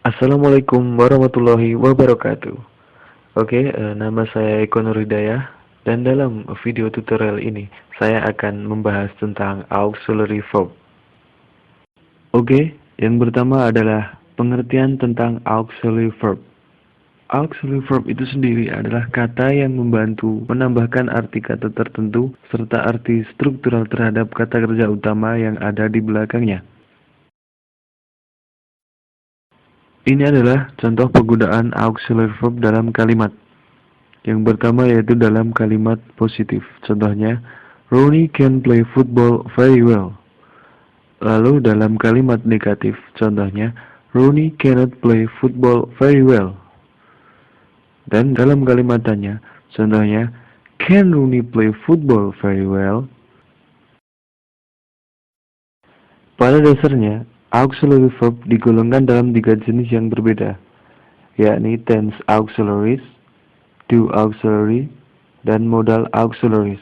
Assalamualaikum warahmatullahi wabarakatuh. Nama saya Eko Nuridaya dan dalam video tutorial ini saya akan membahas tentang auxiliary verb. Yang pertama adalah pengertian tentang auxiliary verb. Auxiliary verb itu sendiri adalah kata yang membantu menambahkan arti kata tertentu serta arti struktural terhadap kata kerja utama yang ada di belakangnya. Ini adalah contoh penggunaan auxiliary verb dalam kalimat. Yang pertama yaitu dalam kalimat positif. Contohnya, Ronnie can play football very well. Lalu dalam kalimat negatif, contohnya, Ronnie cannot play football very well. Dan dalam kalimat tanya, contohnya, can Ronnie play football very well? Pada dasarnya, auxiliary verb digolongkan dalam 3 jenis yang berbeda, yakni tense auxiliaries, do auxiliary, dan modal auxiliaries.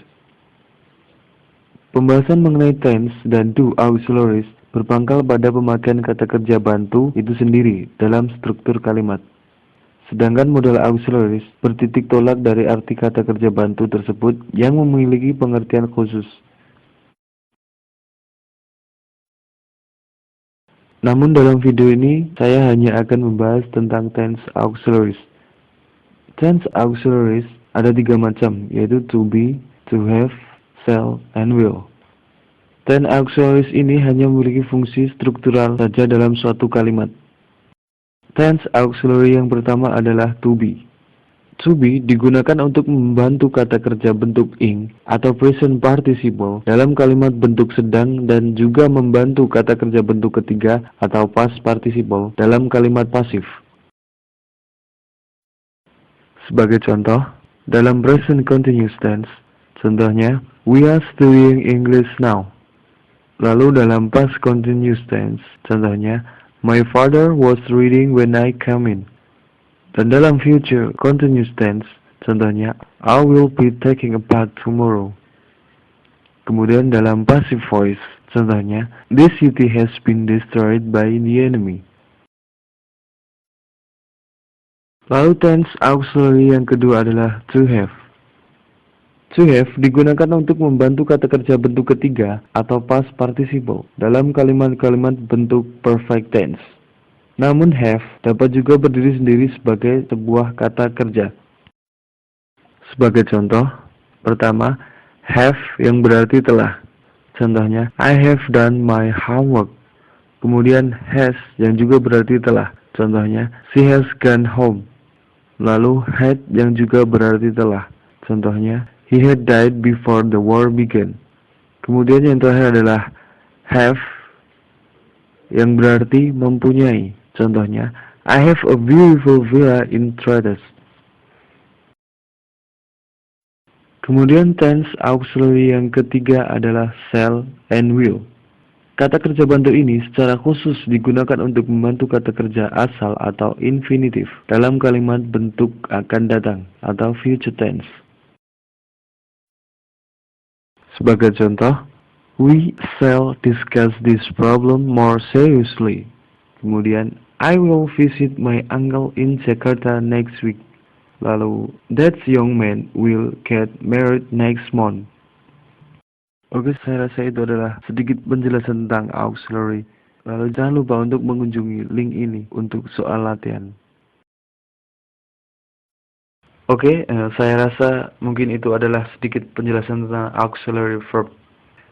Pembahasan mengenai tense dan do auxiliaries berpangkal pada pemakaian kata kerja bantu itu sendiri dalam struktur kalimat. Sedangkan modal auxiliaries bertitik tolak dari arti kata kerja bantu tersebut yang memiliki pengertian khusus. Namun dalam video ini saya hanya akan membahas tentang tense auxiliaries. Tense auxiliaries ada 3 macam, yaitu to be, to have, shall, and will. Tense auxiliaries ini hanya memiliki fungsi struktural saja dalam suatu kalimat. Tense auxiliary yang pertama adalah to be. To be digunakan untuk membantu kata kerja bentuk ing atau present participle dalam kalimat bentuk sedang dan juga membantu kata kerja bentuk ketiga atau past participle dalam kalimat pasif. Sebagai contoh, dalam present continuous tense, contohnya, we are studying English now. Lalu dalam past continuous tense, contohnya, my father was reading when I came in. Dan dalam future continuous tense, contohnya, I will be taking a bath tomorrow. Kemudian dalam passive voice, contohnya, this city has been destroyed by the enemy. Lalu tense auxiliary yang kedua adalah to have. To have digunakan untuk membantu kata kerja bentuk ketiga atau past participle dalam kalimat-kalimat bentuk perfect tense. Namun have dapat juga berdiri sendiri sebagai sebuah kata kerja. Sebagai contoh, pertama, have yang berarti telah. Contohnya, I have done my homework. Kemudian has yang juga berarti telah. Contohnya, she has gone home. Lalu had yang juga berarti telah. Contohnya, he had died before the war began. Kemudian yang terakhir adalah have yang berarti mempunyai. Contohnya, I have a beautiful villa in Trades. Kemudian tense auxiliary yang ketiga adalah shall and will. Kata kerja bantu ini secara khusus digunakan untuk membantu kata kerja asal atau infinitif dalam kalimat bentuk akan datang atau future tense. Sebagai contoh, we shall discuss this problem more seriously. Kemudian, I will visit my uncle in Jakarta next week. Lalu, that young man will get married next month. Saya rasa itu adalah sedikit penjelasan tentang auxiliary. Lalu jangan lupa untuk mengunjungi link ini untuk soal latihan. Saya rasa mungkin itu adalah sedikit penjelasan tentang auxiliary verb.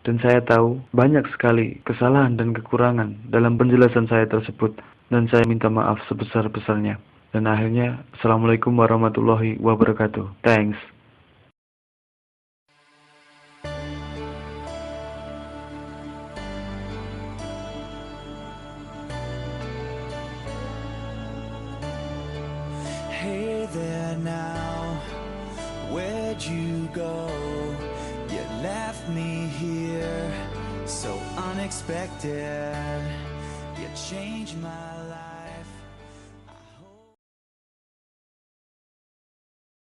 Dan saya tahu banyak sekali kesalahan dan kekurangan dalam penjelasan saya tersebut. Dan saya minta maaf sebesar-besarnya. Dan akhirnya, Assalamualaikum warahmatullahi wabarakatuh. Thanks. Hey there now, where'd you go? You left me here so unexpected. You changed my life.